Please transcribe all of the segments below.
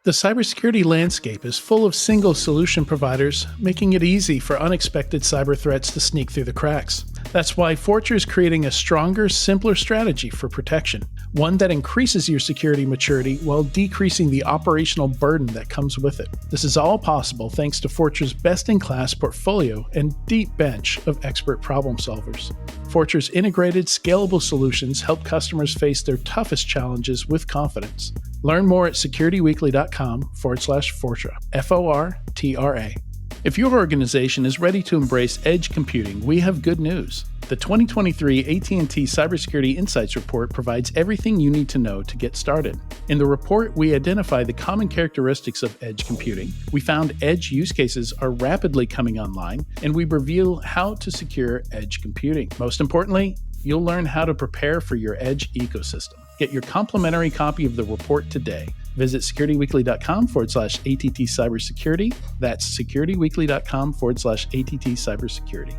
The cybersecurity landscape is full of single solution providers, making it easy for unexpected cyber threats to sneak through the cracks. That's why Fortra is creating a stronger, simpler strategy for protection, one that increases your security maturity while decreasing the operational burden that comes with it. This is all possible thanks to Fortra's best-in-class portfolio and deep bench of expert problem solvers. Fortra's integrated, scalable solutions help customers face their toughest challenges with confidence. Learn more at securityweekly.com/Fortra, Fortra. If your organization is ready to embrace edge computing, we have good news. The 2023 AT&T Cybersecurity Insights Report provides everything you need to know to get started. In the report, we identify the common characteristics of edge computing. We found edge use cases are rapidly coming online, and we reveal how to secure edge computing. Most importantly, you'll learn how to prepare for your edge ecosystem. Get your complimentary copy of the report today. Visit securityweekly.com/ATT Cybersecurity. That's securityweekly.com/ATT Cybersecurity.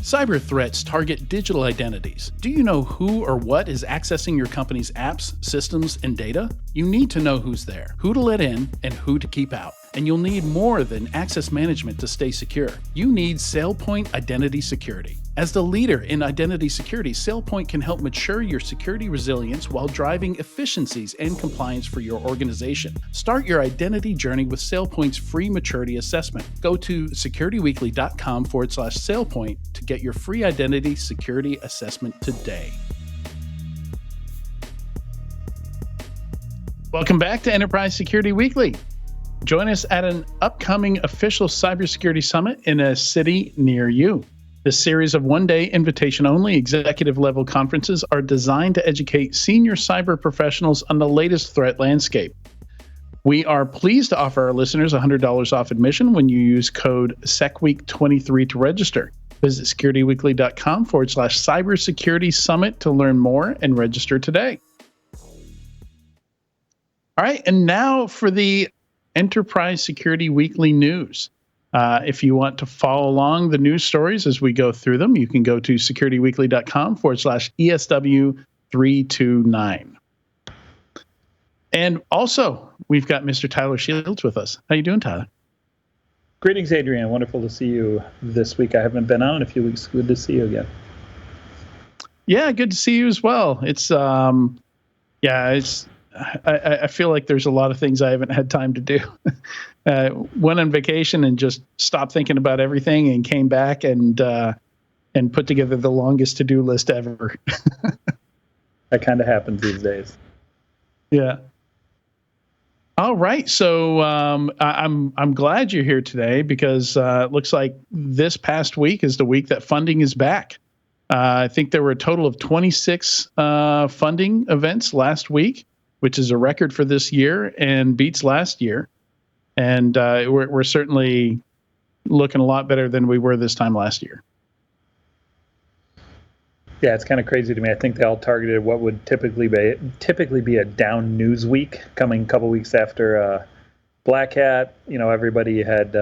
Cyber threats target digital identities. Do you know who or what is accessing your company's apps, systems, and data? You need to know who's there, who to let in, and who to keep out. And you'll need more than access management to stay secure. You need SailPoint Identity Security. As the leader in identity security, SailPoint can help mature your security resilience while driving efficiencies and compliance for your organization. Start your identity journey with SailPoint's free maturity assessment. Go to securityweekly.com/SailPoint to get your free identity security assessment today. Welcome back to Enterprise Security Weekly. Join us at an upcoming official cybersecurity summit in a city near you. This series of one-day invitation-only executive-level conferences are designed to educate senior cyber professionals on the latest threat landscape. We are pleased to offer our listeners $100 off admission when you use code SECWEEK23 to register. Visit securityweekly.com/cybersecurity summit to learn more and register today. All right, and now for the Enterprise Security Weekly news. If you want to follow along the news stories as we go through them, you can go to securityweekly.com/ESW329. And also, we've got Mr. Tyler Shields with us. How you doing, Tyler? Greetings, Adrian. Wonderful to see you this week. I haven't been on in a few weeks. Good to see you again. Yeah, good to see you as well. I feel like there's a lot of things I haven't had time to do. Went on vacation and just stopped thinking about everything and came back and put together the longest to-do list ever. That kind of happens these days. Yeah. All right. So I'm glad you're here today because it looks like this past week is the week that funding is back. I think there were a total of 26 funding events last week, which is a record for this year and beats last year. And we're certainly looking a lot better than we were this time last year. Yeah, it's kind of crazy to me. I think they all targeted what would typically be a down news week, coming a couple weeks after Black Hat. You know, everybody had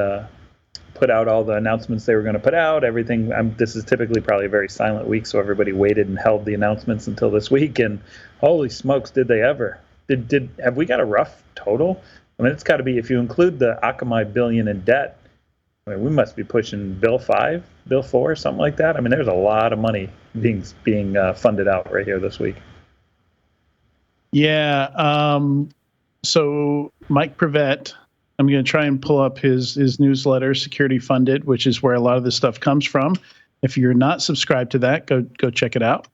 put out all the announcements they were going to put out. Everything. This is typically probably a very silent week, so everybody waited and held the announcements until this week. And holy smokes, did they ever? Have we got a rough total? I mean, it's got to be, if you include the Akamai billion in debt, I mean, we must be pushing Bill 5, Bill 4, something like that. I mean, there's a lot of money being funded out right here this week. Yeah. So Mike Prevet, I'm going to try and pull up his newsletter, Security Funded, which is where a lot of this stuff comes from. If you're not subscribed to that, go check it out.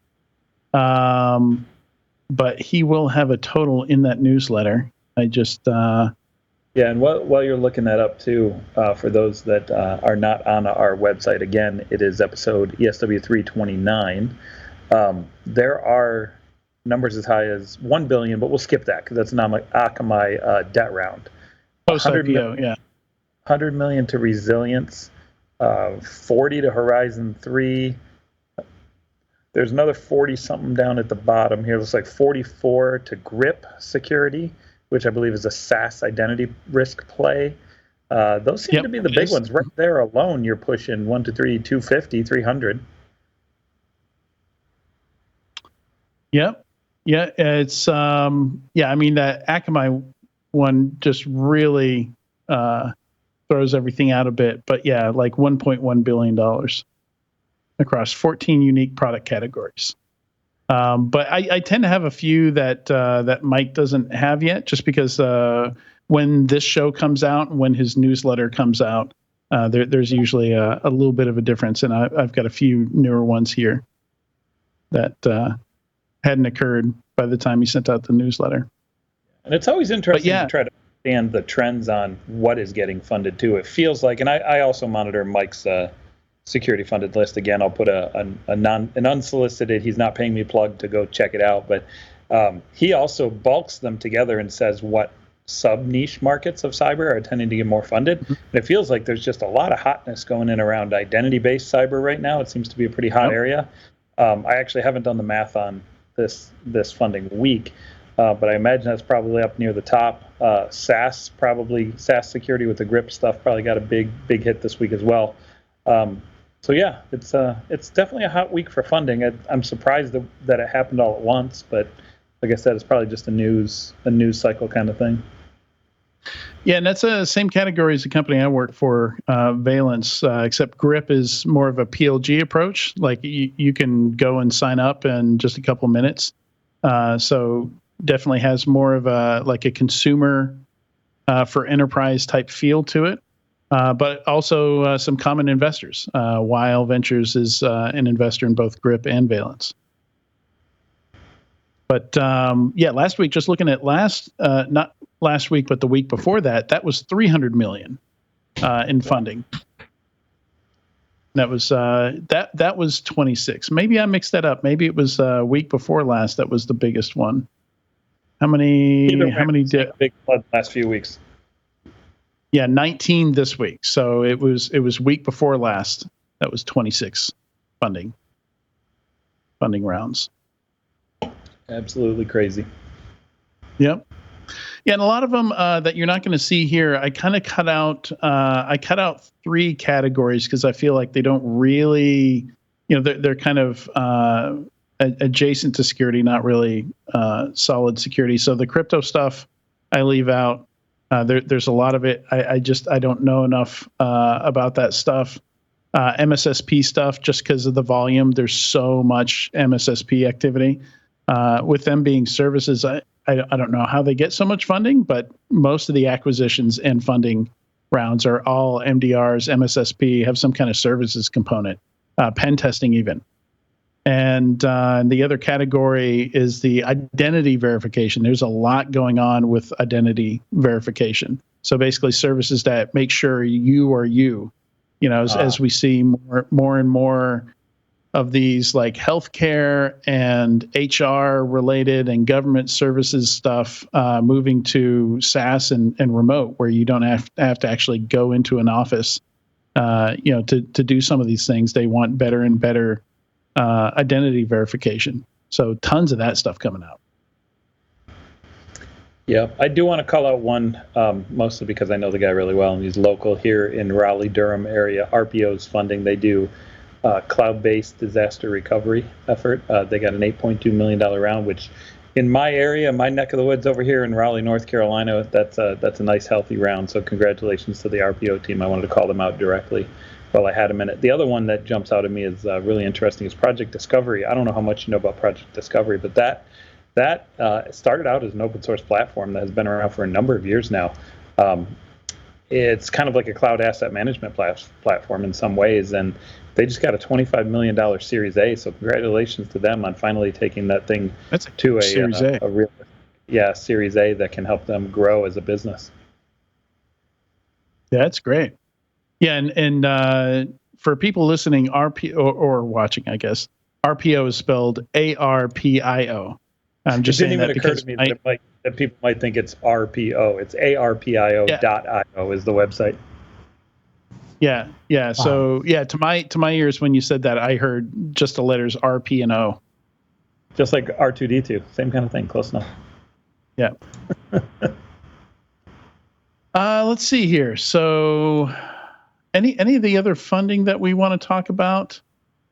But he will have a total in that newsletter. I just yeah, and while you're looking that up too, for those that are not on our website, again, it is episode ESW 329. There are numbers as high as 1 billion, but we'll skip that because that's an Akamai debt round. Post-IPO, yeah. 100 million to resilience, 40 to Horizon 3. There's another 40 something down at the bottom here. It looks like 44 to grip security, which I believe is a SaaS identity risk play. Those seem to be the big ones. Right there alone, you're pushing 1 to 3, 250, 300. Yep. Yeah, it's yeah. I mean, that Akamai one just really throws everything out a bit. But yeah, like $1.1 billion across 14 unique product categories. But I tend to have a few that that Mike doesn't have yet, just because when this show comes out, when his newsletter comes out, there's usually a little bit of a difference, and I've got a few newer ones here that hadn't occurred by the time he sent out the newsletter. And it's always interesting to try to understand the trends on what is getting funded too. It feels like, and I also monitor Mike's security funded list. Again, I'll put an unsolicited, he's not paying me plug to go check it out, but he also bulks them together and says what sub niche markets of cyber are tending to get more funded. And it feels like there's just a lot of hotness going in around identity based cyber right now. It seems to be a pretty hot area. I actually haven't done the math on this funding week, but I imagine that's probably up near the top. SaaS security with the grip stuff probably got a big hit this week as well. So yeah, it's definitely a hot week for funding. I'm surprised that it happened all at once, but like I said, it's probably just a news cycle kind of thing. Yeah, and that's the same category as the company I work for, Valence, except Grip is more of a PLG approach. Like you can go and sign up in just a couple of minutes. So definitely has more of a consumer for enterprise type feel to it. But also some common investors. Weil Ventures is an investor in both Grip and Valence. But yeah, last week, just looking at not last week, but the week before that was $300 million in funding. That was that was 26. Maybe I mixed that up. Maybe it was week before last that was the biggest one. How many did big flood last few weeks? Yeah, 19 this week. So it was week before last. That was 26 funding rounds. Absolutely crazy. Yep. Yeah, and a lot of them that you're not going to see here. I kind of cut out. I cut out 3 categories because I feel like they don't really, they're kind of adjacent to security, not really solid security. So the crypto stuff I leave out. There's a lot of it. I don't know enough about that stuff. MSSP stuff, just because of the volume. There's so much MSSP activity. With them being services, I don't know how they get so much funding, but most of the acquisitions and funding rounds are all MDRs, MSSP, have some kind of services component, pen testing even. And the other category is the identity verification. There's a lot going on with identity verification. So basically services that make sure you are you, as we see more and more of these like healthcare and HR related and government services stuff moving to SaaS and remote, where you don't have to actually go into an office, to do some of these things. They want better and better identity verification. So tons of that stuff coming out. Yeah, I do want to call out one, mostly because I know the guy really well, and he's local here in Raleigh-Durham area. RPO's funding. They do cloud-based disaster recovery effort. They got an $8.2 million round, which in my area, my neck of the woods over here in Raleigh, North Carolina, that's a nice, healthy round. So congratulations to the RPO team. I wanted to call them out directly while I had a minute. The other one that jumps out at me is really interesting is Project Discovery. I don't know how much you know about Project Discovery, but that started out as an open source platform that has been around for a number of years now. It's kind of like a cloud asset management platform in some ways, and they just got a $25 million Series A. So congratulations to them on finally taking that thing to a real Series A that can help them grow as a business. Yeah, that's great. Yeah, and for people listening, RPO or watching, I guess, RPO is spelled ARPIO. I'm just saying that because it didn't even occur to me that people might think it's RPO. It's ARPIO.io is the website. Yeah. So yeah, to my ears, when you said that, I heard just the letters RP and O. Just like R2D2, same kind of thing, close enough. Yeah. Let's see here. So, any of the other funding that we want to talk about?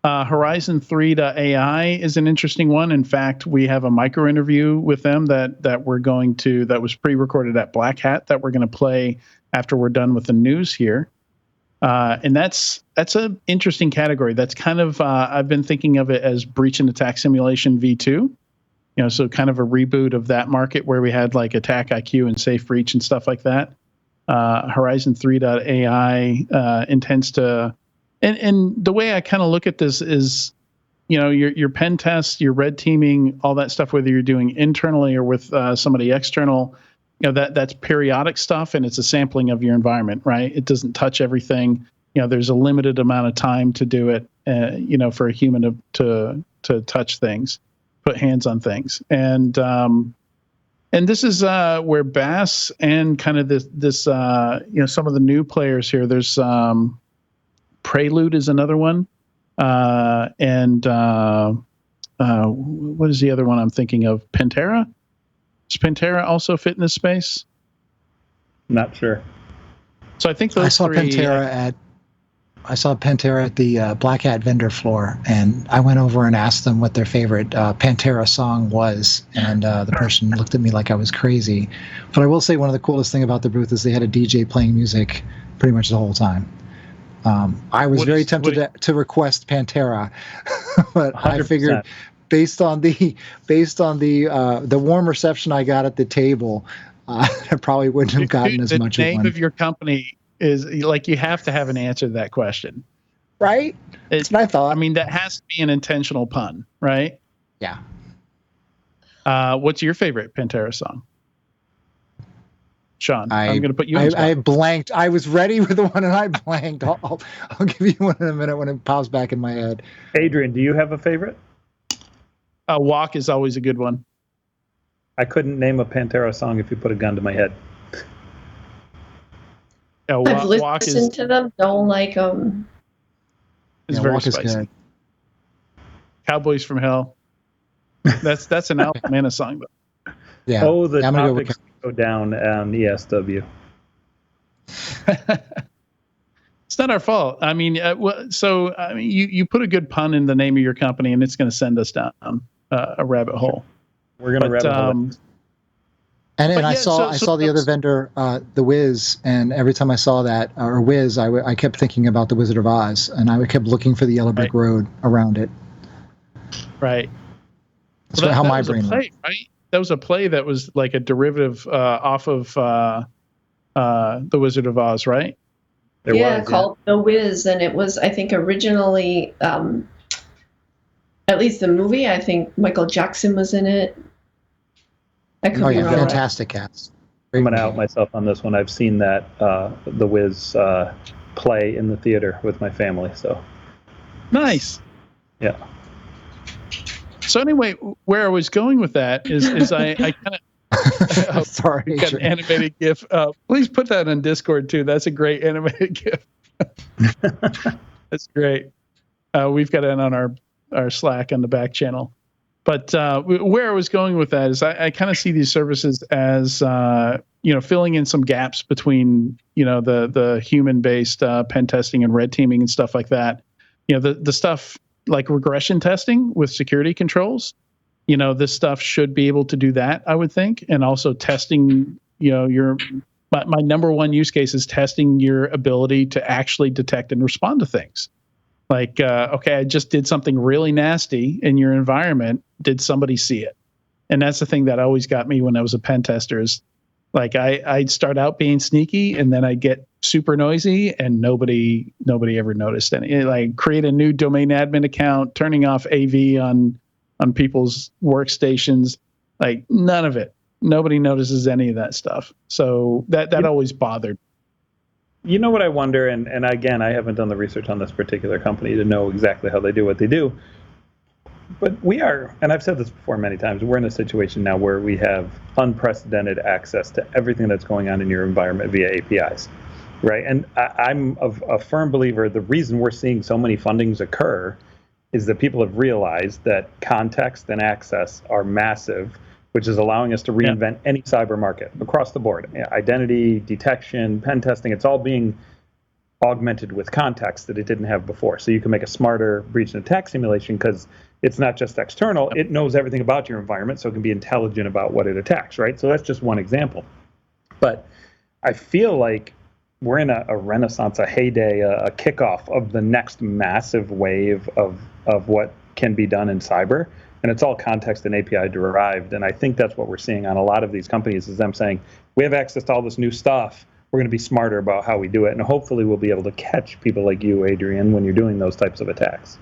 Horizon3.ai is an interesting one. In fact, we have a micro interview with them that was pre-recorded at Black Hat that we're going to play after we're done with the news here. And that's an interesting category. That's kind of I've been thinking of it as breach and attack simulation V2. So kind of a reboot of that market where we had like attack IQ and safe breach and stuff like that. Horizon3.ai intends to, and the way I kind of look at this is, your pen test, your red teaming, all that stuff, whether you're doing internally or with somebody external, that's periodic stuff, and it's a sampling of your environment, right? It doesn't touch everything. There's a limited amount of time to do it, for a human to touch things, put hands on things. And this is where Bass and kind of this some of the new players here. There's Prelude is another one, and what is the other one I'm thinking of? Pantera. Does Pantera also fit in this space? Not sure. So I think those I saw three, Pantera at the Black Hat vendor floor, and I went over and asked them what their favorite Pantera song was, and the person looked at me like I was crazy. But I will say one of the coolest thing about the booth is they had a DJ playing music pretty much the whole time. I was very tempted to request Pantera, but 100%. I figured based on the warm reception I got at the table, I probably wouldn't have gotten as much. The name of your company is like, you have to have an answer to that question, right? That's what I thought. I mean, that has to be an intentional pun, right? Yeah. What's your favorite Pantera song? Sean, I'm going to put you on. I blanked. I was ready with the one and I blanked. I'll give you one in a minute when it pops back in my head. Adrian, do you have a favorite? Walk is always a good one. I couldn't name a Pantera song if you put a gun to my head. Yeah, I've listened to them. Don't like them. It's very spicy. Cowboys from Hell. That's an Alpha song, though. Yeah. Oh, the topics go down on ESW. It's not our fault. I mean, you put a good pun in the name of your company, and it's going to send us down a rabbit hole. We're going to rabbit hole. And I saw the other vendor, the Wiz, and every time I saw that, or Wiz, I kept thinking about the Wizard of Oz, and I kept looking for the yellow brick road around it. Right. That's how my brain went. Right? That was a play that was like a derivative off of the Wizard of Oz, right? Called The Wiz, and it was, I think, originally, at least the movie, I think Michael Jackson was in it. Fantastic cast. I'm going to out myself on this one. I've seen that The Wiz play in the theater with my family. So nice. Yeah. So anyway, where I was going with that is I kind of sorry, got an animated GIF. Please put that on Discord too. That's a great animated GIF. That's great. We've got it on our Slack on the back channel. But where I was going with that is I kind of see these services as filling in some gaps between the human-based pen testing and red teaming and stuff like that. The stuff like regression testing with security controls. This stuff should be able to do that, I would think, and also testing. My number one use case is testing your ability to actually detect and respond to things. Like, okay, I just did something really nasty in your environment. Did somebody see it? And that's the thing that always got me when I was a pen tester is like, I'd start out being sneaky and then I'd get super noisy and nobody ever noticed any. Like create a new domain admin account, turning off AV on people's workstations, like none of it. Nobody notices any of that stuff. So that always bothered. You know what I wonder, and again, I haven't done the research on this particular company to know exactly how they do what they do. But we are, and I've said this before many times, we're in a situation now where we have unprecedented access to everything that's going on in your environment via APIs, right? And I'm a firm believer the reason we're seeing so many fundings occur is that people have realized that context and access are massive, which is allowing us to reinvent any cyber market across the board. Identity, detection, pen testing, it's all being augmented with context that it didn't have before. So you can make a smarter breach and attack simulation because it's not just external, it knows everything about your environment, so it can be intelligent about what it attacks, right? So that's just one example. But I feel like we're in a renaissance, a heyday, a kickoff of the next massive wave of what can be done in cyber. And it's all context and API derived. And I think that's what we're seeing on a lot of these companies is them saying, we have access to all this new stuff. We're going to be smarter about how we do it. And hopefully we'll be able to catch people like you, Adrian, when you're doing those types of attacks.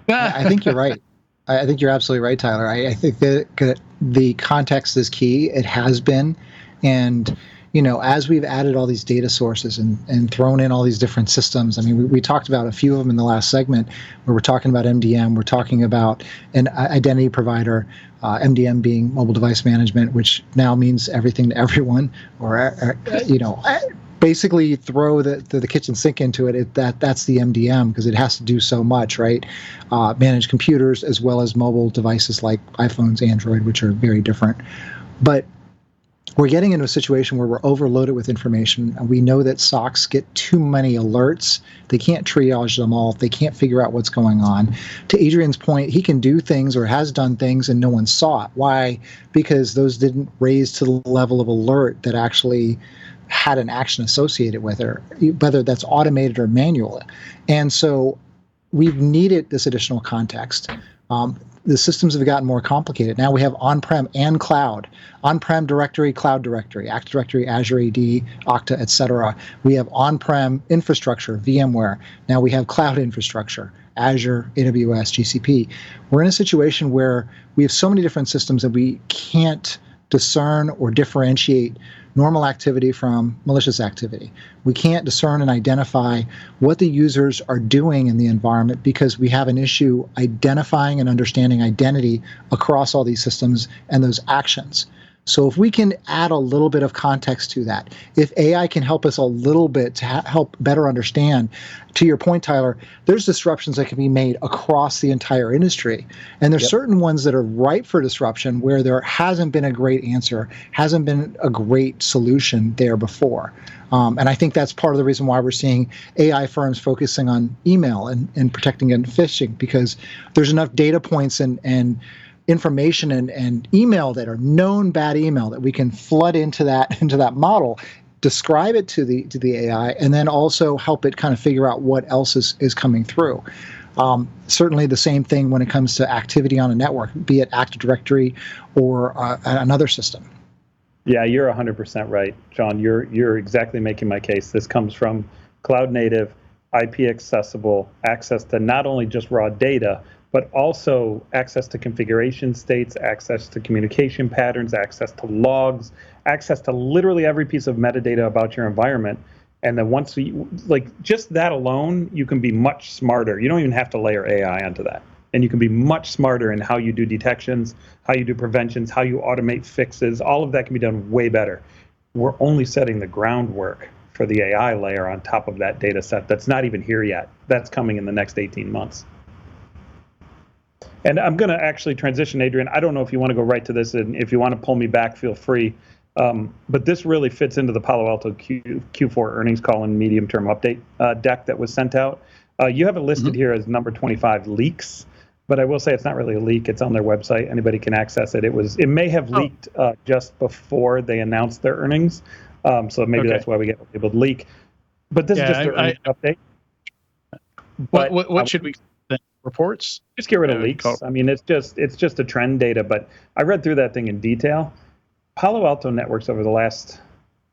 I think you're right. I think you're absolutely right, Tyler. I think that the context is key. It has been. And, you know, as we've added all these data sources and thrown in all these different systems, I mean, we talked about a few of them in the last segment where we're talking about MDM, we're talking about an identity provider, MDM being mobile device management, which now means everything to everyone, or you know, basically throw the kitchen sink into it. That's the MDM because it has to do so much, right? Manage computers as well as mobile devices like iPhones, Android, which are very different. But we're getting into a situation where we're overloaded with information. And we know that SOCs get too many alerts. They can't triage them all. They can't figure out what's going on. To Adrian's point, he can do things or has done things and no one saw it. Why? Because those didn't raise to the level of alert that actually had an action associated with it, whether that's automated or manual. And so we've needed this additional context. The systems have gotten more complicated. Now we have on-prem and cloud. On-prem directory, cloud directory, Active Directory, Azure AD, Okta, etc. We have on-prem infrastructure, VMware. Now we have cloud infrastructure, Azure, AWS, GCP. We're in a situation where we have so many different systems that we can't discern or differentiate normal activity from malicious activity. We can't discern and identify what the users are doing in the environment because we have an issue identifying and understanding identity across all these systems and those actions. So if we can add a little bit of context to that, if AI can help us a little bit to help better understand, to your point, Tyler, there's disruptions that can be made across the entire industry. And there's certain ones that are ripe for disruption where there hasn't been a great answer, hasn't been a great solution there before. And I think that's part of the reason why we're seeing AI firms focusing on email and protecting against phishing, because there's enough data points and information and email that are known bad email that we can flood into that model, describe it to the AI, and then also help it kind of figure out what else is coming through. Certainly the same thing when it comes to activity on a network, be it Active Directory or another system. Yeah, you're 100% right, John. You're exactly making my case. This comes from cloud native, IP accessible, access to not only just raw data, but also access to configuration states, access to communication patterns, access to logs, access to literally every piece of metadata about your environment. And then once you, like just that alone, you can be much smarter. You don't even have to layer AI onto that. And you can be much smarter in how you do detections, how you do preventions, how you automate fixes. All of that can be done way better. We're only setting the groundwork for the AI layer on top of that data set that's not even here yet. That's coming in the next 18 months. And I'm going to actually transition, Adrian. I don't know if you want to go right to this, and if you want to pull me back, feel free. But this really fits into the Palo Alto Q4 earnings call and medium-term update deck that was sent out. You have it listed here as number 25 leaks, but I will say it's not really a leak. It's on their website. Anybody can access it. It may have leaked just before they announced their earnings, so maybe that's why we get labeled leak. But this is just their earnings update. But what should we think? Reports? Just get rid of leaks. I mean, it's just a trend data, but I read through that thing in detail. Palo Alto Networks over the last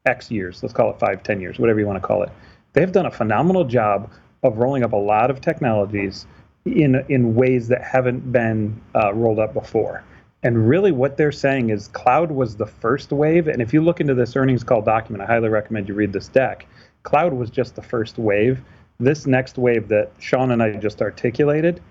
X years, let's call it 5-10 years, whatever you want to call it, they've done a phenomenal job of rolling up a lot of technologies in ways that haven't been rolled up before. And really what they're saying is cloud was the first wave. And if you look into this earnings call document, I highly recommend you read this deck. Cloud was just the first wave. This next wave that Sean and I just articulated,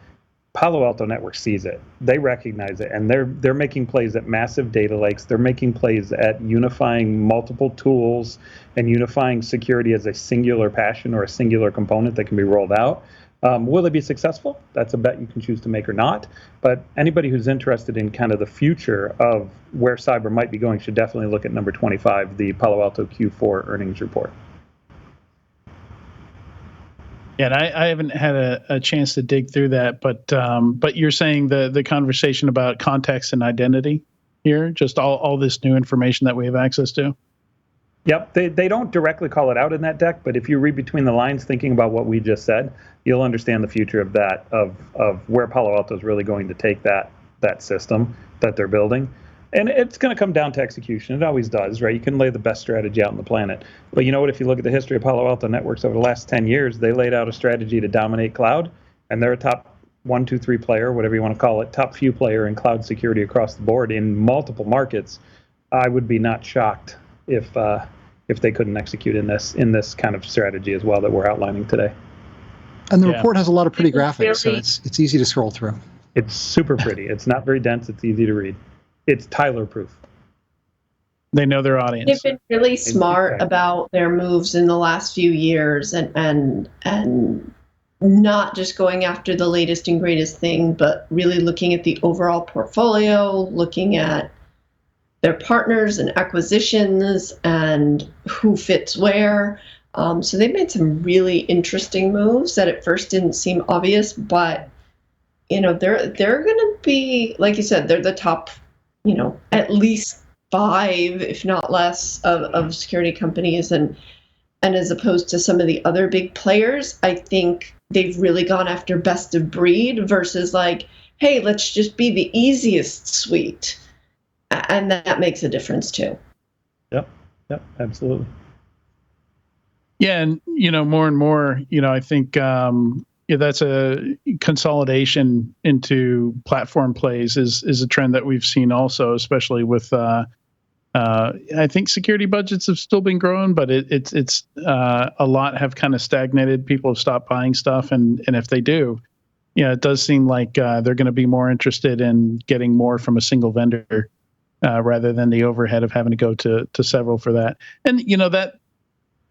Palo Alto Networks sees it. They recognize it, and they're making plays at massive data lakes. They're making plays at unifying multiple tools and unifying security as a singular passion or a singular component that can be rolled out. Will they be successful? That's a bet you can choose to make or not. But anybody who's interested in kind of the future of where cyber might be going should definitely look at number 25, the Palo Alto Q4 earnings report. Yeah, and I haven't had a chance to dig through that, but you're saying the conversation about context and identity here, just all this new information that we have access to? Yep, they don't directly call it out in that deck, but if you read between the lines thinking about what we just said, you'll understand the future of that, of where Palo Alto is really going to take that system that they're building. And it's going to come down to execution. It always does, right? You can lay the best strategy out on the planet. But you know what? If you look at the history of Palo Alto Networks over the last 10 years, they laid out a strategy to dominate cloud, and they're a top 1, 2, 3 player, whatever you want to call it, top few player in cloud security across the board in multiple markets. I would be not shocked if they couldn't execute in this kind of strategy as well that we're outlining today. And the report has a lot of pretty graphics, so it's easy to scroll through. It's super pretty. It's not very dense. It's easy to read. It's Tyler proof. They know their audience. They've been really smart about their moves in the last few years, and not just going after the latest and greatest thing, but really looking at the overall portfolio, looking at their partners and acquisitions and who fits where. So they've made some really interesting moves that at first didn't seem obvious, but they're going to be, like you said, they're the top, at least 5, if not less, of security companies, and as opposed to some of the other big players, I think they've really gone after best of breed versus like, hey, let's just be the easiest suite. And that makes a difference too. Yep, absolutely. Yeah, and more and more, I think that's a consolidation into platform plays is a trend that we've seen also, especially with I think security budgets have still been growing, but it's a lot have kind of stagnated. People have stopped buying stuff, and if they do, it does seem like they're going to be more interested in getting more from a single vendor rather than the overhead of having to go to several for that. And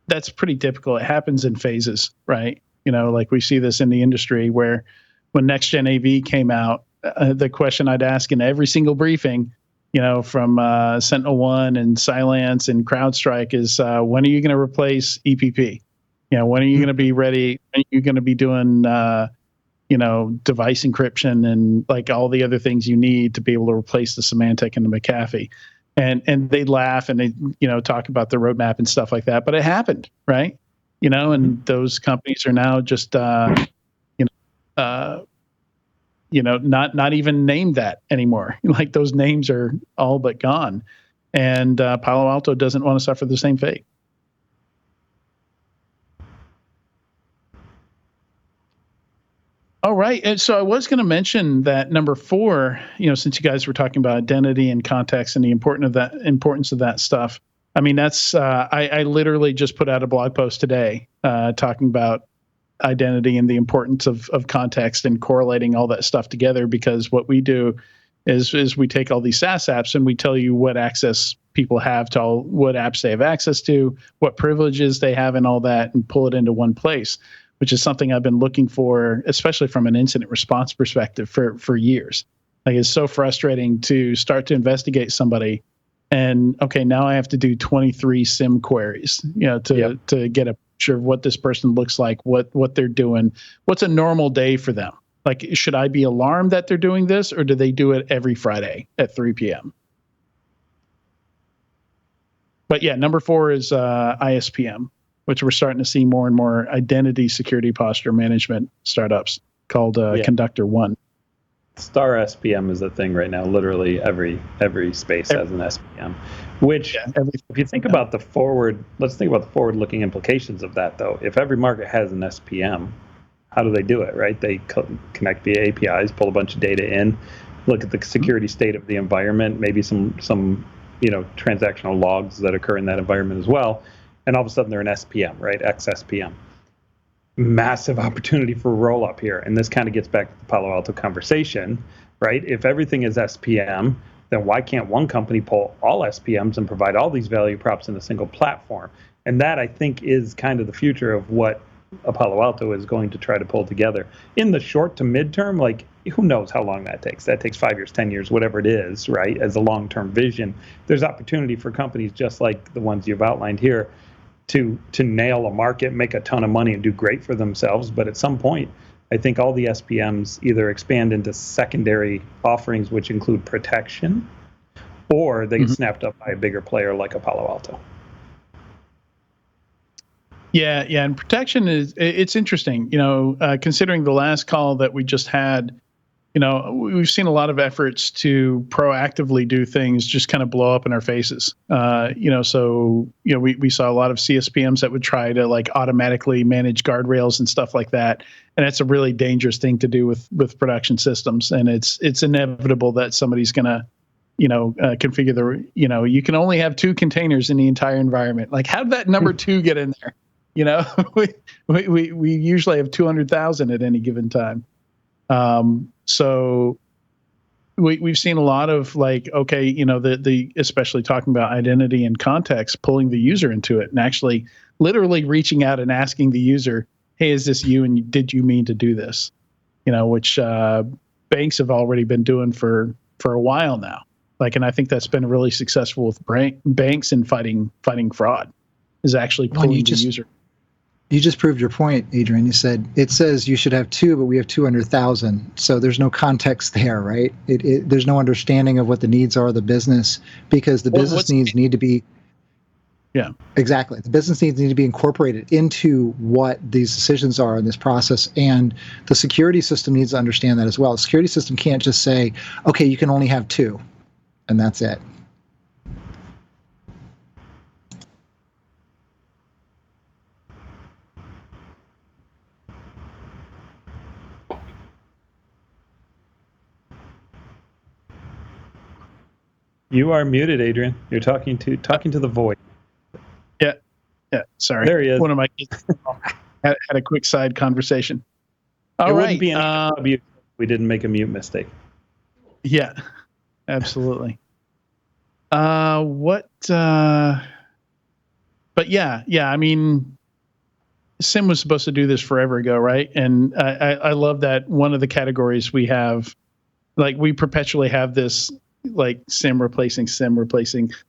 that's pretty typical. It happens in phases, right? Like we see this in the industry where when Next Gen AV came out, the question I'd ask in every single briefing, from SentinelOne and Cylance and CrowdStrike is, when are you going to replace EPP? When are you going to be ready? When are you going to be doing, device encryption and like all the other things you need to be able to replace the Symantec and the McAfee? And they laugh and they, talk about the roadmap and stuff like that. But it happened, right? And those companies are now just, not even named that anymore. Like those names are all but gone. And Palo Alto doesn't want to suffer the same fate. All right. And so I was going to mention that number 4, since you guys were talking about identity and context and the importance of that stuff. I mean, that's I literally just put out a blog post today talking about identity and the importance of context and correlating all that stuff together, because what we do is we take all these SaaS apps and we tell you what access people have to what apps they have access to, what privileges they have and all that, and pull it into one place, which is something I've been looking for, especially from an incident response perspective for years. Like, it's so frustrating to start to investigate somebody and, okay, now I have to do 23 SIM queries, to get a picture of what this person looks like, what they're doing, what's a normal day for them. Like, should I be alarmed that they're doing this, or do they do it every Friday at 3 p.m.? But yeah, number 4 is ISPM, which we're starting to see more and more identity security posture management startups called Conductor One. Star SPM is a thing right now. Literally every space has an SPM. Which, if you think about the forward, let's think about the forward-looking implications of that, though. If every market has an SPM, how do they do it, right? They connect via APIs, pull a bunch of data in, look at the security state of the environment, maybe some transactional logs that occur in that environment as well, and all of a sudden they're an SPM, right? XSPM. Massive opportunity for roll-up here, and this kind of gets back to the Palo Alto conversation, right? If everything is SPM, then why can't one company pull all SPMs and provide all these value props in a single platform? And that, I think, is kind of the future of what a Palo Alto is going to try to pull together. In the short to midterm, like, who knows how long that takes? That takes 5 years, 10 years, whatever it is, right? As a long-term vision, there's opportunity for companies just like the ones you've outlined here to nail a market, make a ton of money, and do great for themselves. But at some point, I think all the SPMs either expand into secondary offerings, which include protection, or they get snapped up by a bigger player like a Palo Alto. Yeah, and protection it's interesting. Considering the last call that we just had, we've seen a lot of efforts to proactively do things just kind of blow up in our faces. We saw a lot of CSPMs that would try to like automatically manage guardrails and stuff like that. And that's a really dangerous thing to do with production systems. And it's inevitable that somebody's going to, configure you can only have 2 containers in the entire environment. Like, how did that number 2 get in there? We usually have 200,000 at any given time. So we've seen a lot of like, okay, the especially talking about identity and context, pulling the user into it and actually literally reaching out and asking the user, hey, is this you? And did you mean to do this? Which banks have already been doing for a while now. Like, and I think that's been really successful with banks in fighting fraud, is actually pulling the user. You just proved your point, Adrian. You said it says you should have 2, but we have 200,000. So there's no context there, right? There's no understanding of what the needs are of the business, because the business needs need to be. Yeah, exactly. The business needs need to be incorporated into what these decisions are in this process, and the security system needs to understand that as well. The security system can't just say, okay, you can only have 2, and that's it. You are muted, Adrian. You're talking to the void. Yeah. Sorry. There he is. One of my kids had a quick side conversation. All right. Wouldn't be any ESW if we didn't make a mute mistake. Yeah, absolutely. But yeah. I mean, SIM was supposed to do this forever ago, right? And I love that one of the categories we have, like, we perpetually have this, like, SIM replacing.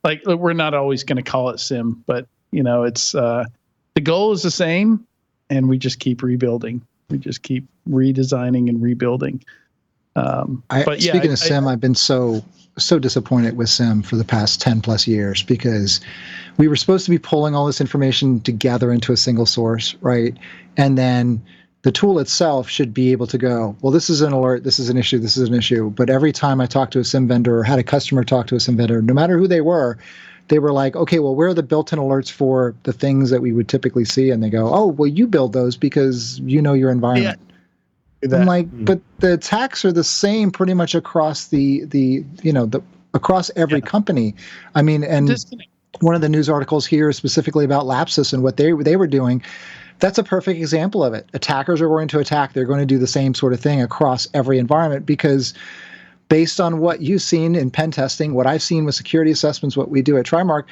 Like, we're not always going to call it SIM, but it's the goal is the same, and we just keep rebuilding. We just keep redesigning and rebuilding. Speaking of SIM, I've been so disappointed with SIM for the past 10 plus years, because we were supposed to be pulling all this information together into a single source, right? And then the tool itself should be able to go, well, this is an alert, this is an issue. But every time I talked to a SIM vendor or had a customer talk to a SIM vendor, no matter who they were like, okay, well, where are the built-in alerts for the things that we would typically see? And they go, oh, well, you build those because you know your environment. Yeah. I'm like, but the attacks are the same pretty much across across every company. I mean, and one of the news articles here is specifically about LAPSUS and what they were doing. That's a perfect example of it. Attackers are going to attack. They're going to do the same sort of thing across every environment, because based on what you've seen in pen testing, what I've seen with security assessments, what we do at Trimark,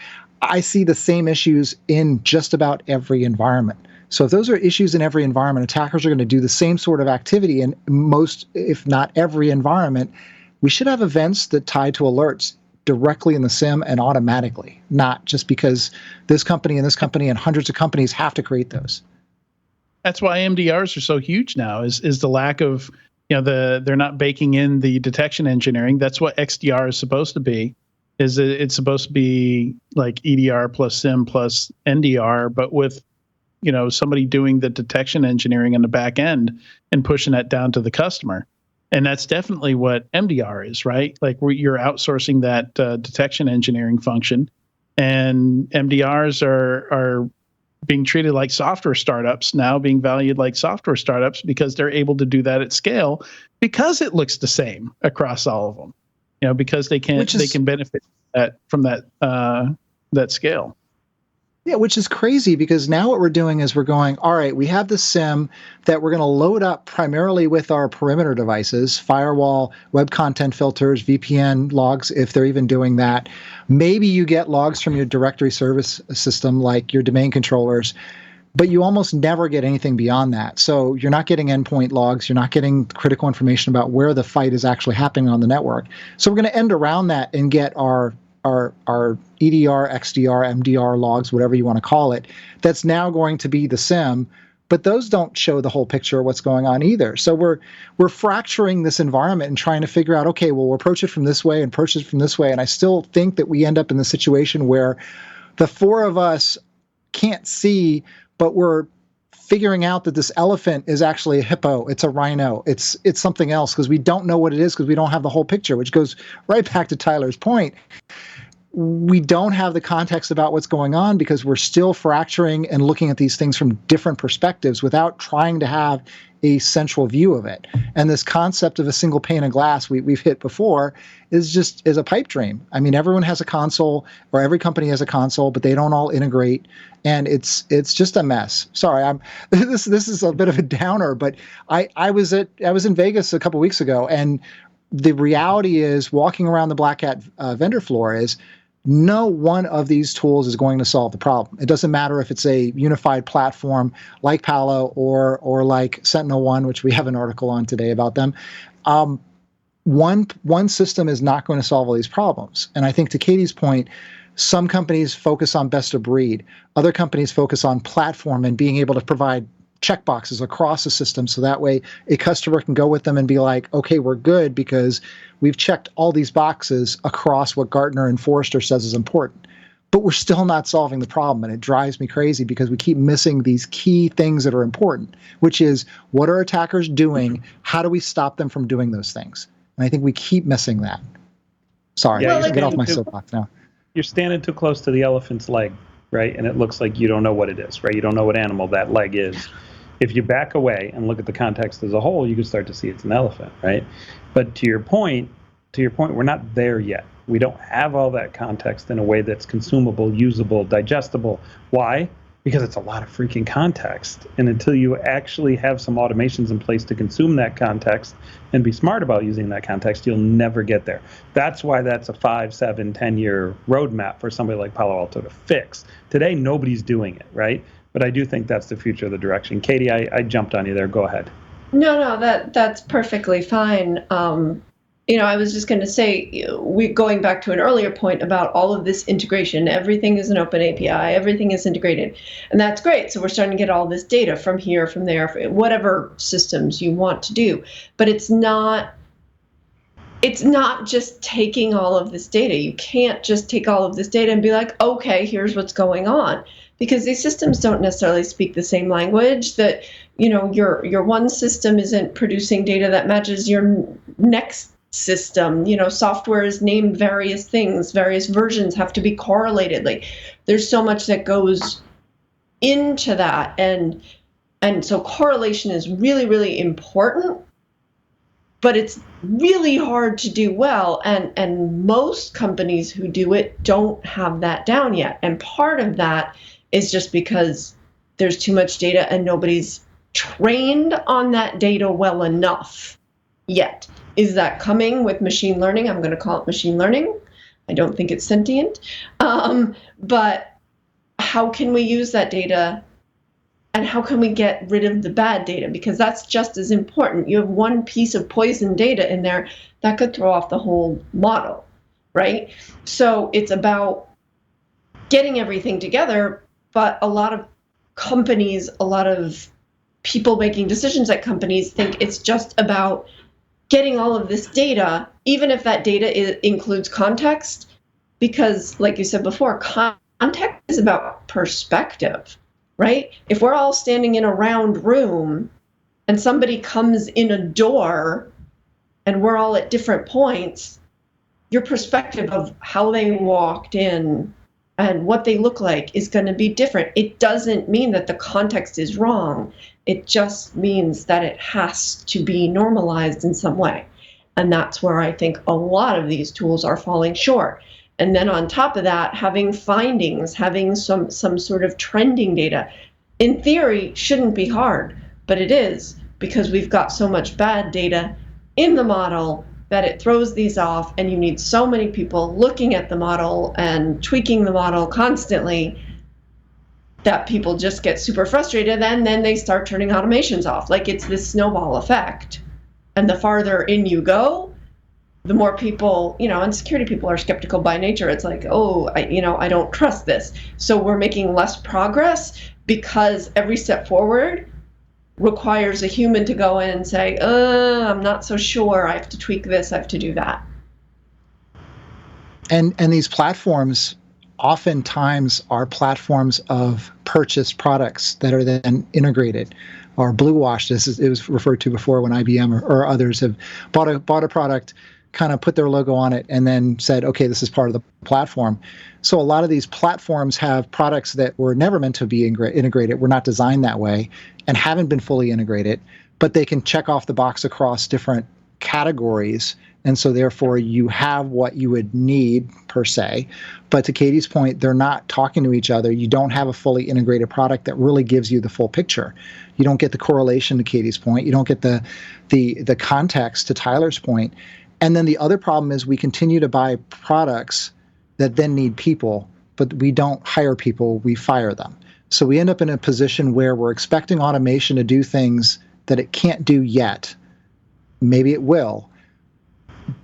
I see the same issues in just about every environment. So if those are issues in every environment, attackers are going to do the same sort of activity in most, if not every environment. We should have events that tie to alerts directly in the SIM and automatically, not just because this company and this company and hundreds of companies have to create those. That's why MDRs are so huge now, is the lack of, they're not baking in the detection engineering. That's what XDR is supposed to be. It's supposed to be like EDR plus SIM plus NDR, but with somebody doing the detection engineering on the back end and pushing that down to the customer. And that's definitely what MDR is, right? Like, you're outsourcing that detection engineering function, and MDRs are being treated like software startups now, being valued like software startups because they're able to do that at scale, because it looks the same across all of them, because they can benefit from that scale. Yeah, which is crazy, because now what we're doing is we're going, all right, we have the SIM that we're going to load up primarily with our perimeter devices, firewall, web content filters, VPN logs, if they're even doing that. Maybe you get logs from your directory service system, like your domain controllers, but you almost never get anything beyond that. So you're not getting endpoint logs. You're not getting critical information about where the fight is actually happening on the network. So we're going to end around that and get our our EDR, XDR, MDR logs, whatever you want to call it, that's now going to be the SIM. But those don't show the whole picture of what's going on either. So we're fracturing this environment and trying to figure out, okay, well, we'll approach it from this way and approach it from this way. And I still think that we end up in the situation where the four of us can't see, but we're figuring out that this elephant is actually a hippo, it's a rhino, it's something else, because we don't know what it is because we don't have the whole picture, which goes right back to Tyler's point. We don't have the context about what's going on because we're still fracturing and looking at these things from different perspectives without trying to have a central view of it. And this concept of a single pane of glass we've hit before is a pipe dream. I mean, everyone has a console, or every company has a console, but they don't all integrate, and it's just a mess. Sorry, this is a bit of a downer, but I was in Vegas a couple weeks ago, and the reality is, walking around the Black Hat vendor floor, is no one of these tools is going to solve the problem. It doesn't matter if it's a unified platform like Palo or like SentinelOne, which we have an article on today about them. One system is not going to solve all these problems. And I think, to Katie's point, some companies focus on best of breed. Other companies focus on platform and being able to provide checkboxes across the system, so that way a customer can go with them and be like, okay, we're good because we've checked all these boxes across what Gartner and Forrester says is important. But we're still not solving the problem, and it drives me crazy because we keep missing these key things that are important, which is, what are attackers doing? How do we stop them from doing those things? And I think we keep missing that. Sorry, get off my soapbox now. You're standing too close to the elephant's leg, right? And it looks like you don't know what it is, right? You don't know what animal that leg is. If you back away and look at the context as a whole, you can start to see it's an elephant, right? But to your point, we're not there yet. We don't have all that context in a way that's consumable, usable, digestible. Why? Because it's a lot of freaking context. And until you actually have some automations in place to consume that context and be smart about using that context, you'll never get there. That's why that's a 5, 7, 10-year roadmap for somebody like Palo Alto to fix. Today, nobody's doing it, right? But I do think that's the future of the direction. Katie, I jumped on you there. Go ahead. No, that's perfectly fine. I was just going to say, going back to an earlier point about all of this integration, everything is an open API, everything is integrated, and that's great. So we're starting to get all this data from here, from there, whatever systems you want to do. But it's not just taking all of this data. You can't just take all of this data and be like, okay, here's what's going on. Because these systems don't necessarily speak the same language. That, your one system isn't producing data that matches your next system. Software is named various things, various versions have to be correlated. Like, there's so much that goes into that, and so correlation is really, really important, but it's really hard to do well, and most companies who do it don't have that down yet. And part of that is just because there's too much data and nobody's trained on that data well enough yet. Is that coming with machine learning? I'm going to call it machine learning. I don't think it's sentient. But how can we use that data, and how can we get rid of the bad data? Because that's just as important. You have one piece of poison data in there that could throw off the whole model, right? So it's about getting everything together, but a lot of companies, a lot of people making decisions at companies think it's just about getting all of this data, even if that data includes context, because, like you said before, context is about perspective, right? If we're all standing in a round room and somebody comes in a door and we're all at different points, your perspective of how they walked in and what they look like is going to be different. It doesn't mean that the context is wrong. It just means that it has to be normalized in some way. And that's where I think a lot of these tools are falling short. And then on top of that, having findings, having some sort of trending data, in theory, shouldn't be hard, but it is, because we've got so much bad data in the model that it throws these off, and you need so many people looking at the model and tweaking the model constantly that people just get super frustrated, and then they start turning automations off. Like, it's this snowball effect. And the farther in you go, the more people, and security people are skeptical by nature. It's like, oh, I don't trust this. So we're making less progress because every step forward requires a human to go in and say, I'm not so sure. I have to tweak this. I have to do that. And these platforms oftentimes are platforms of purchased products that are then integrated or blue washed, as it was referred to before when IBM or others have bought a product, kind of put their logo on it, and then said, okay, this is part of the platform. So a lot of these platforms have products that were never meant to be integrated, were not designed that way, and haven't been fully integrated, but they can check off the box across different categories. And so therefore you have what you would need per se. But to Katie's point, they're not talking to each other. You don't have a fully integrated product that really gives you the full picture. You don't get the correlation to Katie's point. You don't get the context to Tyler's point. And then the other problem is we continue to buy products that then need people, but we don't hire people, we fire them. So we end up in a position where we're expecting automation to do things that it can't do yet. Maybe it will,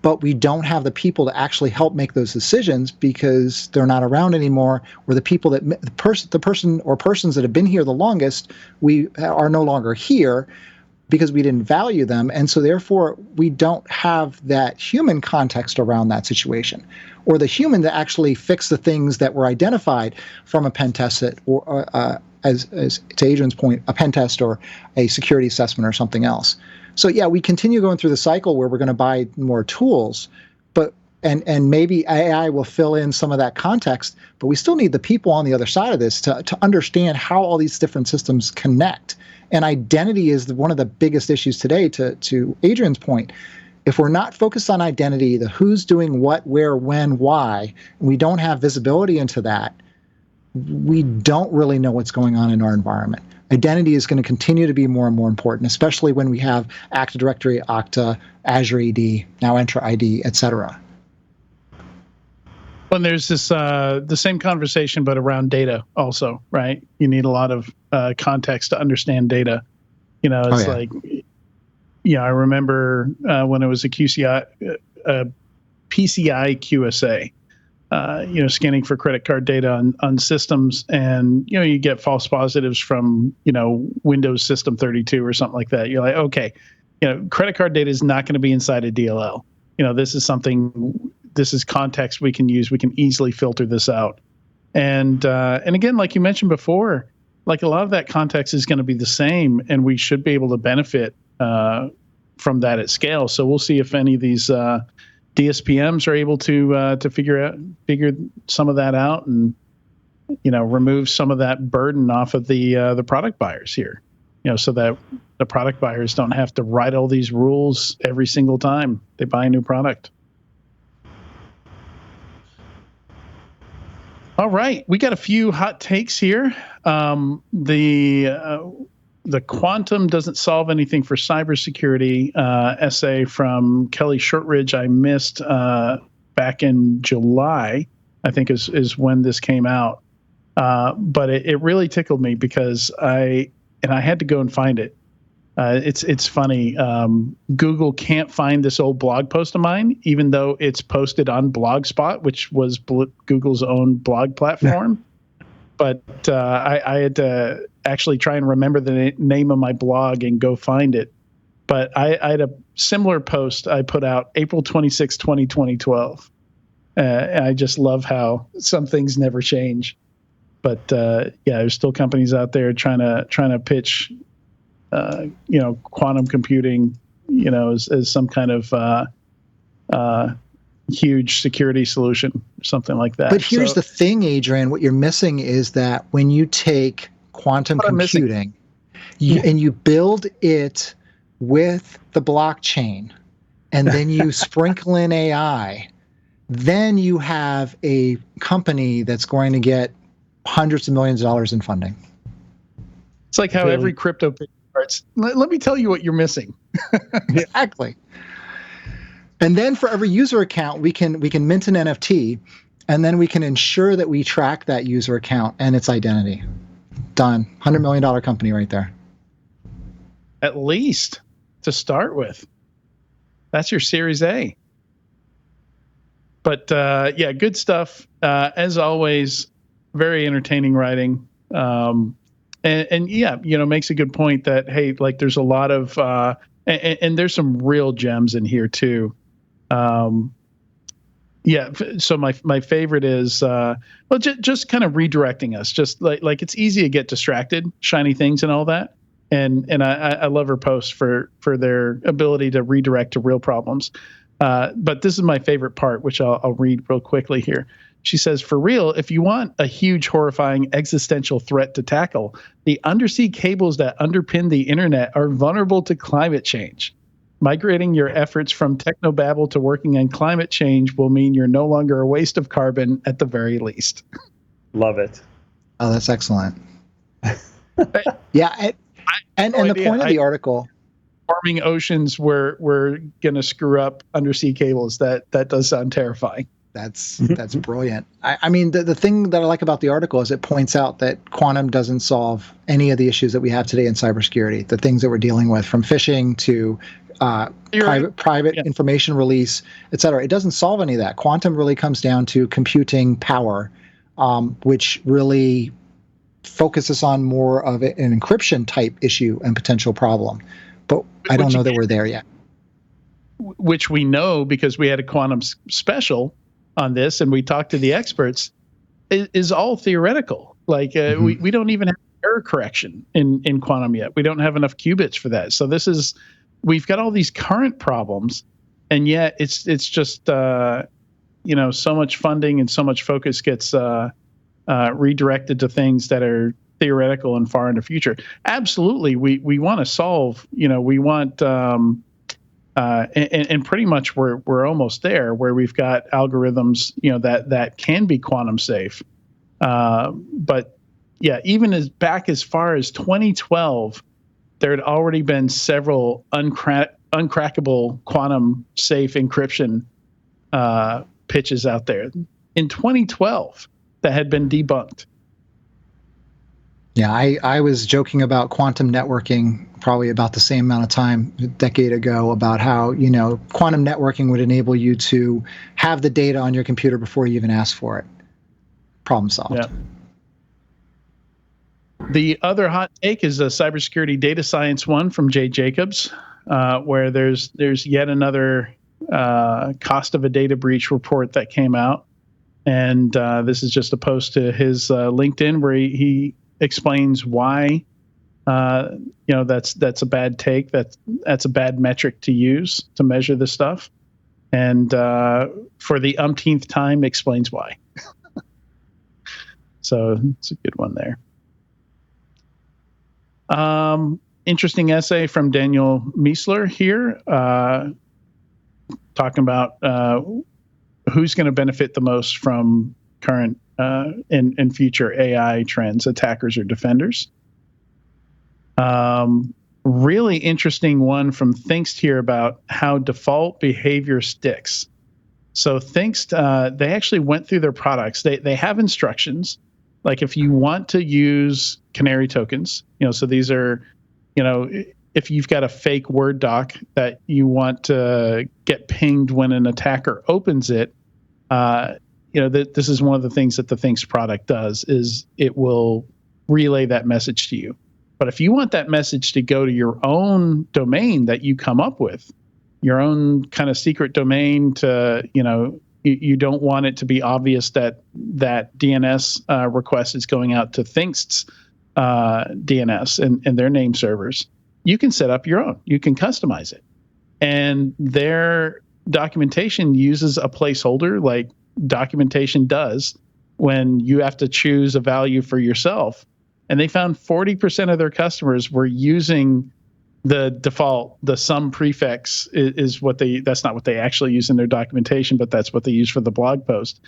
but we don't have the people to actually help make those decisions because they're not around anymore, or the people that the person or persons that have been here the longest, we are no longer here because we didn't value them. And so therefore we don't have that human context around that situation, or the human to actually fix the things that were identified from a pen test or as to Adrian's point, a pen test or a security assessment or something else. So yeah, we continue going through the cycle where we're going to buy more tools, but and maybe AI will fill in some of that context, but we still need the people on the other side of this to understand how all these different systems connect. And identity is one of the biggest issues today, to Adrian's point. If we're not focused on identity, the who's doing what, where, when, why, and we don't have visibility into that, we don't really know what's going on in our environment. Identity is going to continue to be more and more important, especially when we have Active Directory, Okta, Azure AD, now Entra ID, et cetera. Well, there's this the same conversation, but around data also, right? You need a lot of context to understand data. It's like, I remember when it was a PCI QSA, scanning for credit card data on systems, and you get false positives from Windows System 32 or something like that. You're like, okay, credit card data is not going to be inside a DLL. This is context we can use. We can easily filter this out. And again, like you mentioned before, like a lot of that context is going to be the same, and we should be able to benefit from that at scale. So we'll see if any of these DSPMs are able to figure some of that out, and remove some of that burden off of the product buyers here, so that the product buyers don't have to write all these rules every single time they buy a new product. All right, we got a few hot takes here. The quantum doesn't solve anything for cybersecurity essay from Kelly Shortridge I missed back in July, I think is when this came out. But it really tickled me because I had to go and find it. It's funny. Google can't find this old blog post of mine, even though it's posted on Blogspot, which was Google's own blog platform. Yeah. But I had to actually try and remember the name of my blog and go find it. But I had a similar post I put out April 26, 2012. I just love how some things never change. But there's still companies out there trying to pitch quantum computing, as some kind of huge security solution, or something like that. But here's the thing, Adrian, what you're missing is that when you take quantum computing and you build it with the blockchain, and then you sprinkle in AI, then you have a company that's going to get hundreds of millions of dollars in funding. It's like how every crypto starts. Let me tell you what you're missing. Exactly. And then for every user account, we can mint an NFT, and then we can ensure that we track that user account and its identity. Done. $100 million company right there. At least to start with. That's your Series A. But yeah, good stuff. As always, very entertaining writing. And yeah, makes a good point that, hey, like there's a lot of, and there's some real gems in here too. Yeah. So my favorite is, just kind of redirecting us, just like it's easy to get distracted, shiny things and all that. And I love her posts for their ability to redirect to real problems. But this is my favorite part, which I'll read real quickly here. She says, for real, if you want a huge, horrifying existential threat to tackle, the undersea cables that underpin the internet are vulnerable to climate change. Migrating your efforts from technobabble to working on climate change will mean you're no longer a waste of carbon at the very least. Love it. Oh, that's excellent. Yeah. And the point of the article, warming oceans we're gonna screw up undersea cables. That does sound terrifying. That's brilliant. I mean, the thing that I like about the article is it points out that quantum doesn't solve any of the issues that we have today in cybersecurity. The things that we're dealing with, from phishing to private information release, et cetera. It doesn't solve any of that. Quantum really comes down to computing power, which really focuses on more of an encryption type issue and potential problem. But I don't know that we're there yet. Which we know because we had a quantum special on this and we talked to the experts, is all theoretical. Like we don't even have error correction in quantum yet. We don't have enough qubits for that. So we've got all these current problems, and yet it's just so much funding and so much focus gets redirected to things that are theoretical and far in the future. Absolutely, we want to solve. We want. And pretty much we're almost there, where we've got algorithms, that can be quantum safe. But yeah, even as far as 2012, there had already been several uncrackable quantum safe encryption pitches out there in 2012 that had been debunked. Yeah, I was joking about quantum networking probably about the same amount of time a decade ago about how, quantum networking would enable you to have the data on your computer before you even ask for it. Problem solved. Yeah. The other hot take is a cybersecurity data science one from Jay Jacobs, where there's yet another cost of a data breach report that came out. And this is just a post to his LinkedIn where he explains why that's a bad take, that's a bad metric to use to measure this stuff, and for the umpteenth time explains why. So it's a good one there. Interesting essay from Daniel Miesler here, talking about who's going to benefit the most from current and future AI trends, attackers or defenders. Really interesting one from Thinkst here about how default behavior sticks. So Thinkst, they actually went through their products. They have instructions, like if you want to use canary tokens, so these are, if you've got a fake Word doc that you want to get pinged when an attacker opens it, this is one of the things that the Thinkst product does, is it will relay that message to you. But if you want that message to go to your own domain that you come up with, your own kind of secret domain to, you don't want it to be obvious that DNS request is going out to Thinkst's DNS and their name servers, you can set up your own. You can customize it. And their documentation uses a placeholder like documentation does when you have to choose a value for yourself. And they found 40% of their customers were using the default, the some prefix is what that's not what they actually use in their documentation, but that's what they use for the blog post.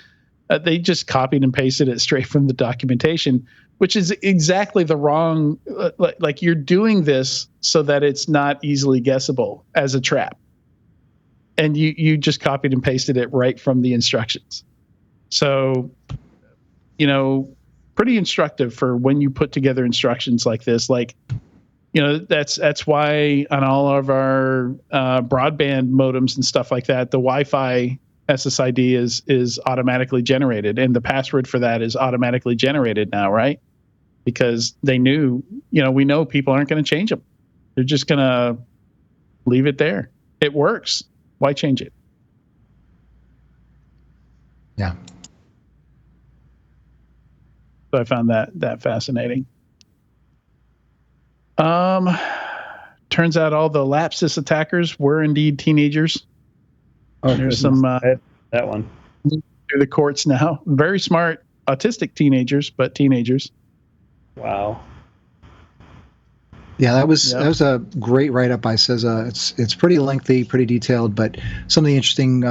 They just copied and pasted it straight from the documentation, which is exactly the wrong, like you're doing this so that it's not easily guessable as a trap. And you just copied and pasted it right from the instructions. So, pretty instructive for when you put together instructions like this. Like, that's why on all of our broadband modems and stuff like that, the Wi-Fi SSID is automatically generated, and the password for that is automatically generated now, right? Because they knew, we know people aren't going to change them. They're just going to leave it there. It works. Why change it? Yeah. So I found that fascinating. Turns out all the Lapsis attackers were indeed teenagers. Oh, there's some that one through the courts now. Very smart, autistic teenagers, but teenagers. Wow. Yeah, that was a great write-up by CISA. It's pretty lengthy, pretty detailed, but some of the interesting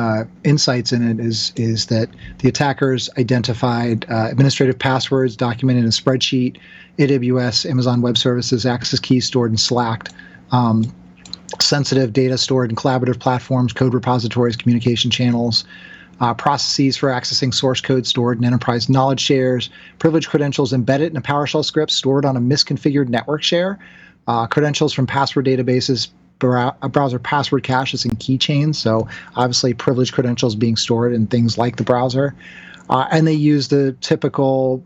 insights in it is that the attackers identified administrative passwords documented in a spreadsheet, AWS, Amazon Web Services, access keys stored in Slack, sensitive data stored in collaborative platforms, code repositories, communication channels, processes for accessing source code stored in enterprise knowledge shares, privileged credentials embedded in a PowerShell script stored on a misconfigured network share, credentials from password databases, browser password caches, and keychains. So obviously privileged credentials being stored in things like the browser. And they use the typical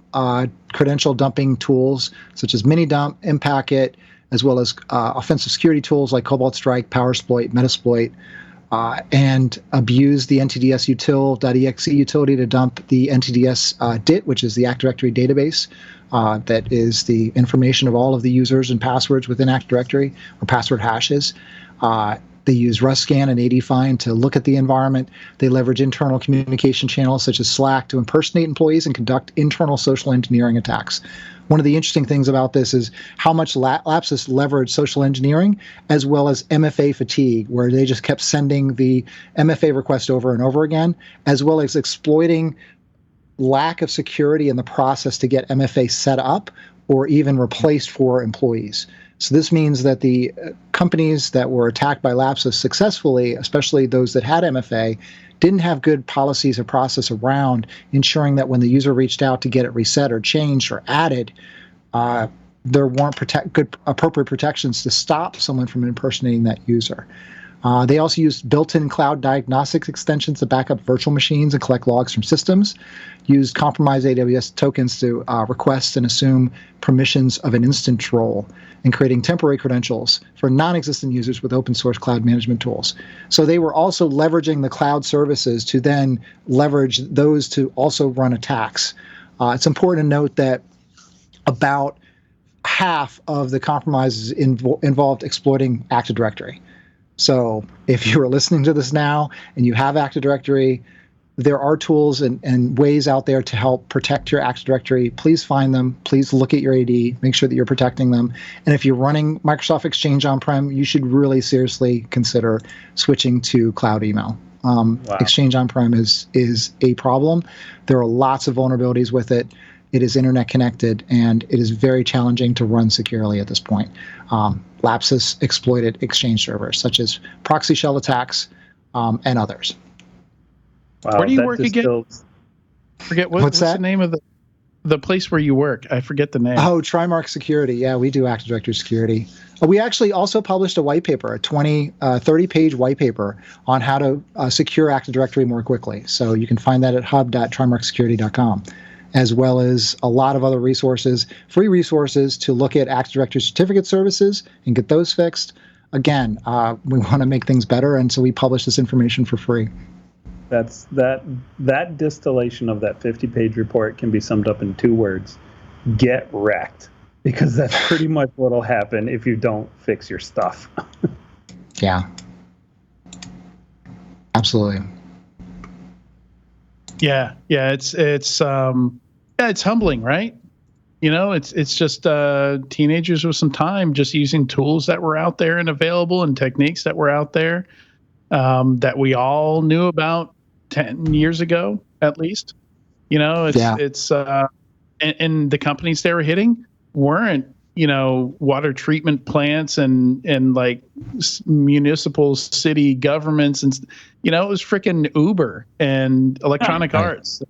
credential dumping tools such as Minidump, Impacket, as well as offensive security tools like Cobalt Strike, PowerSploit, Metasploit, and abuse the NTDS util.exe utility to dump the NTDS DIT, which is the Active Directory database. That is the information of all of the users and passwords within Active Directory, or password hashes. They use RustScan and ADFind to look at the environment. They leverage internal communication channels such as Slack to impersonate employees and conduct internal social engineering attacks. One of the interesting things about this is how much Lapsus leveraged social engineering as well as MFA fatigue, where they just kept sending the MFA request over and over again, as well as exploiting lack of security in the process to get MFA set up or even replaced for employees. So this means that the companies that were attacked by Lapsus successfully, especially those that had MFA, didn't have good policies or process around ensuring that when the user reached out to get it reset or changed or added, there weren't good appropriate protections to stop someone from impersonating that user. They also used built-in cloud diagnostics extensions to back up virtual machines and collect logs from systems, used compromised AWS tokens to request and assume permissions of an instance role, and creating temporary credentials for non-existent users with open source cloud management tools. So they were also leveraging the cloud services to then leverage those to also run attacks. It's important to note that about half of the compromises involved exploiting Active Directory. So if you are listening to this now and you have Active Directory, there are tools and ways out there to help protect your Active Directory. Please find them. Please look at your AD. Make sure that you're protecting them. And if you're running Microsoft Exchange on-prem, you should really seriously consider switching to cloud email. Wow. Exchange on-prem is a problem. There are lots of vulnerabilities with it. It is internet connected, and it is very challenging to run securely at this point. Lapsus exploited Exchange servers, such as proxy shell attacks and others. Wow, where do you work again? Forget what's the name of the place where you work? I forget the name. Oh, Trimark Security. Yeah, we do Active Directory security. We actually also published a white paper, a 30-page white paper on how to secure Active Directory more quickly. So you can find that at hub.trimarksecurity.com. as well as a lot of other resources, free resources to look at Active Directory certificate services and get those fixed. Again, we want to make things better, and so we publish this information for free. That distillation of that 50-page report can be summed up in 2 words: get wrecked, because that's pretty much what'll happen if you don't fix your stuff. Yeah, absolutely. Yeah, it's humbling, right? It's just teenagers with some time just using tools that were out there and available, and techniques that were out there that we all knew about 10 years ago, at least. And the companies they were hitting weren't, water treatment plants and like municipal city governments, and it was freaking Uber and Electronic Arts.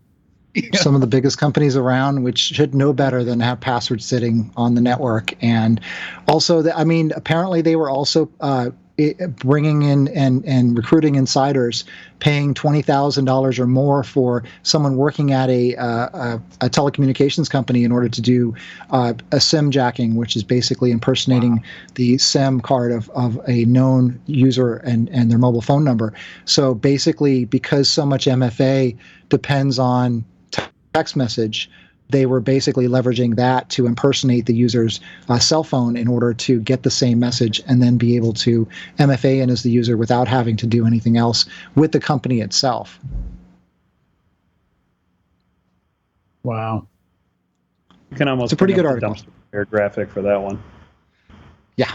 Some of the biggest companies around, which should know better than to have passwords sitting on the network. And also, apparently they were also bringing in and recruiting insiders, paying $20,000 or more for someone working at a telecommunications company in order to do a SIM jacking, which is basically impersonating the SIM card of a known user and their mobile phone number. So basically, because so much MFA depends on text message, they were basically leveraging that to impersonate the user's cell phone in order to get the same message and then be able to MFA in as the user without having to do anything else with the company itself. Wow. You can almost it's a pretty good article. Graphic for that one. Yeah.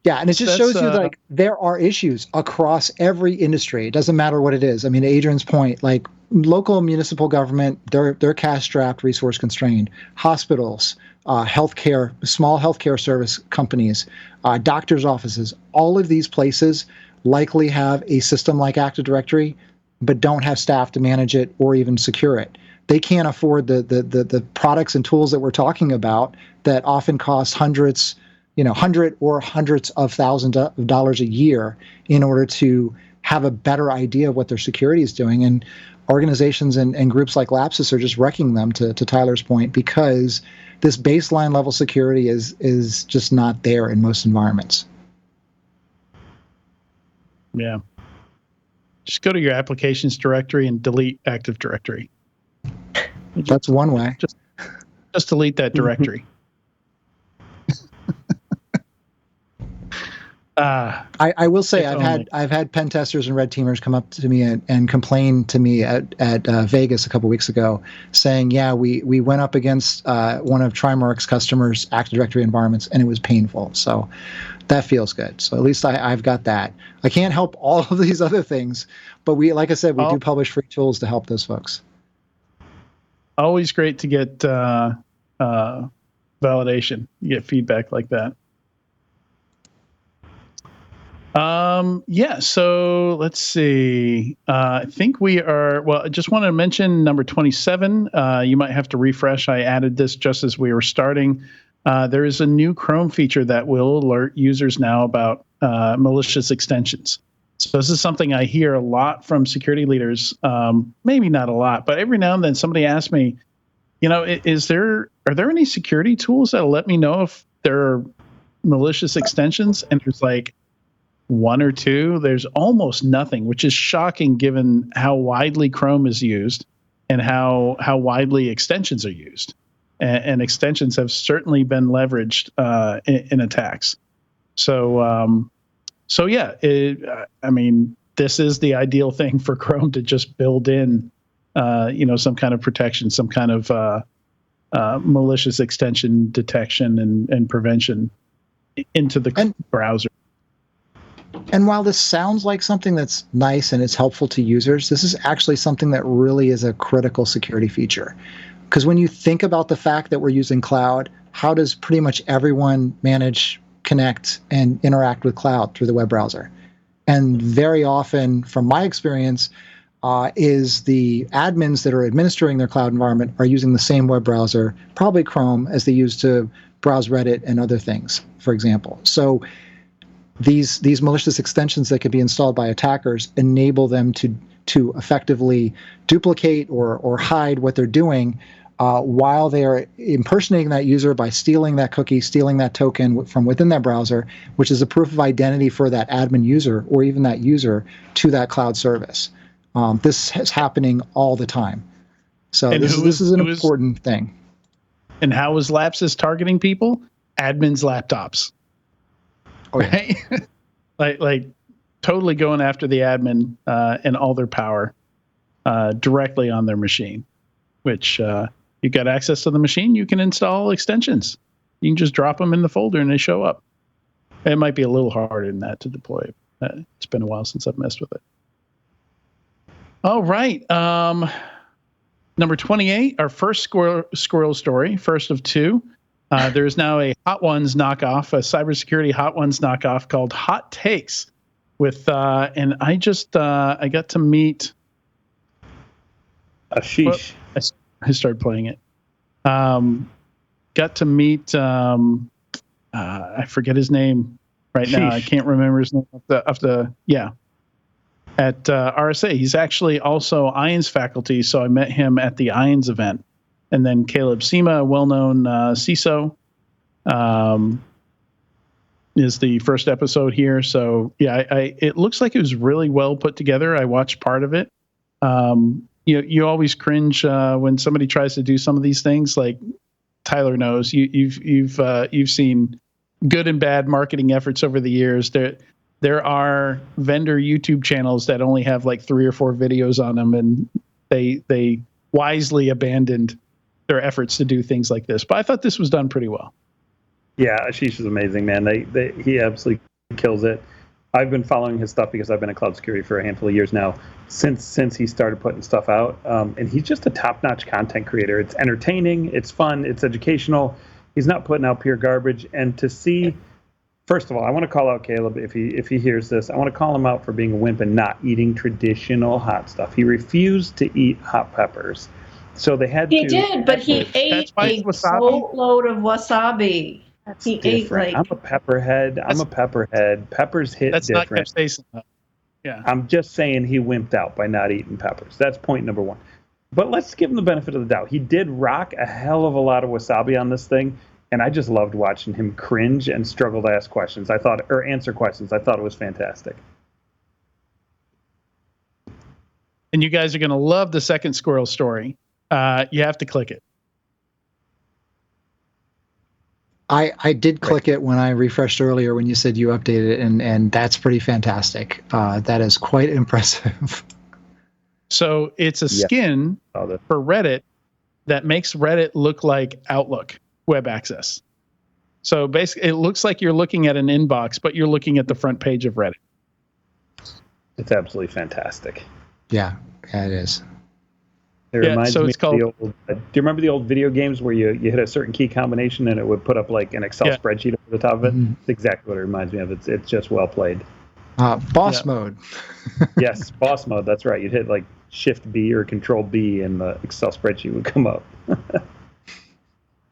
Yeah, and it just shows you like there are issues across every industry. It doesn't matter what it is. I mean, Adrian's point, like local municipal government, they're cash strapped, resource constrained. Hospitals, healthcare, small healthcare service companies, doctors' offices, all of these places likely have a system like Active Directory, but don't have staff to manage it or even secure it. They can't afford the products and tools that we're talking about that often cost hundreds of thousands of dollars a year in order to have a better idea of what their security is doing. And organizations and groups like Lapsus are just wrecking them, to Tyler's point, because this baseline level security is just not there in most environments. Yeah. Just go to your applications directory and delete Active Directory. That's one way. Just delete that directory. I will say I've had pen testers and red teamers come up to me and complain to me at Vegas a couple weeks ago, saying, yeah, we went up against one of Trimark's customers' Active Directory environments and it was painful. So that feels good. So at least I've got that. I can't help all of these other things, but like I said, we do publish free tools to help those folks. Always great to get validation, you get feedback like that. So let's see. I think we are, I just want to mention number 27. You might have to refresh. I added this just as we were starting. There is a new Chrome feature that will alert users now about malicious extensions. So this is something I hear a lot from security leaders. Maybe not a lot, but every now and then somebody asks me, are there any security tools that'll let me know if there are malicious extensions? And there's like one or two. There's almost nothing, which is shocking given how widely Chrome is used and how widely extensions are used. And extensions have certainly been leveraged in attacks. So yeah, this is the ideal thing for Chrome to just build in, some kind of protection, some kind of malicious extension detection and prevention into the browser. And while this sounds like something that's nice and it's helpful to users, this is actually something that really is a critical security feature. Because when you think about the fact that we're using cloud, how does pretty much everyone manage, connect, and interact with cloud through the web browser? And very often, from my experience, is the admins that are administering their cloud environment are using the same web browser, probably Chrome, as they use to browse Reddit and other things, for example. So these malicious extensions that could be installed by attackers enable them to effectively duplicate or hide what they're doing while they are impersonating that user by stealing that cookie, stealing that token from within that browser, which is a proof of identity for that admin user or even that user to that cloud service. This is happening all the time. So this is an important thing. And how is Lapsus targeting people? Admins' laptops. Right? like totally going after the admin and all their power directly on their machine, which you got access to the machine, you can install extensions. You can just drop them in the folder and they show up. It might be a little harder than that to deploy. It's been a while since I've messed with it. All right. Number 28, our first squirrel story, first of two. There's now a Hot Ones knockoff, a cybersecurity Hot Ones knockoff called Hot Takes. And I got to meet. Ashish. I started playing it. Got to meet. I forget his name. right now. I can't remember his name at RSA. He's actually also IONS faculty, so I met him at the IONS event. And then Caleb Sema, a well-known CISO, is the first episode here. So yeah, it looks like it was really well put together. I watched part of it. You always cringe when somebody tries to do some of these things. Like Tyler knows, you've seen good and bad marketing efforts over the years. There are vendor YouTube channels that only have like 3 or 4 videos on them, and they wisely abandoned their efforts to do things like this. But I thought this was done pretty well. Yeah, Ashish is amazing, man. He absolutely kills it. I've been following his stuff because I've been in cloud security for a handful of years now, since he started putting stuff out. And he's just a top-notch content creator. It's entertaining, it's fun, it's educational. He's not putting out pure garbage. And to see, first of all, I want to call out Caleb if he hears this. I want to call him out for being a wimp and not eating traditional hot stuff. He refused to eat hot peppers. So they had He did, but he ate a boatload of wasabi. He ate like... I'm a pepperhead. Peppers hit that's different. Not capsaicin, though. Yeah. I'm just saying he wimped out by not eating peppers. That's point number 1. But let's give him the benefit of the doubt. He did rock a hell of a lot of wasabi on this thing, and I just loved watching him cringe and struggle to ask questions. Answer questions. I thought it was fantastic. And you guys are going to love the second squirrel story. You have to click it. I did click it when I refreshed earlier when you said you updated it, and that's pretty fantastic. That is quite impressive. So it's a skin for Reddit that makes Reddit look like Outlook web access. So basically, it looks like you're looking at an inbox, but you're looking at the front page of Reddit. It's absolutely fantastic. Yeah, it is. It reminds me of the old, do you remember the old video games where you hit a certain key combination and it would put up like an Excel spreadsheet over the top of it? Mm-hmm. It's exactly what it reminds me of. It's just well played. Boss mode. Yes, boss mode. That's right. You'd hit like Shift B or Control B and the Excel spreadsheet would come up.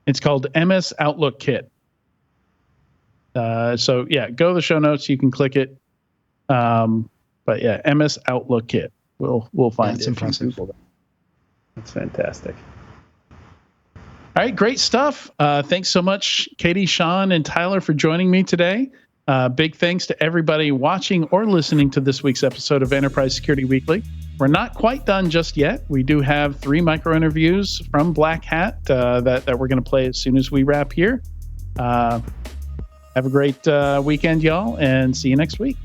It's called MS Outlook Kit. So yeah, go to the show notes. You can click it. But yeah, MS Outlook Kit. We'll find it. That's impressive. That's fantastic. All right, great stuff. Thanks so much, Katie, Sean, and Tyler for joining me today. Big thanks to everybody watching or listening to this week's episode of Enterprise Security Weekly. We're not quite done just yet. We do have 3 micro interviews from Black Hat that we're going to play as soon as we wrap here. Have a great weekend, y'all, and see you next week.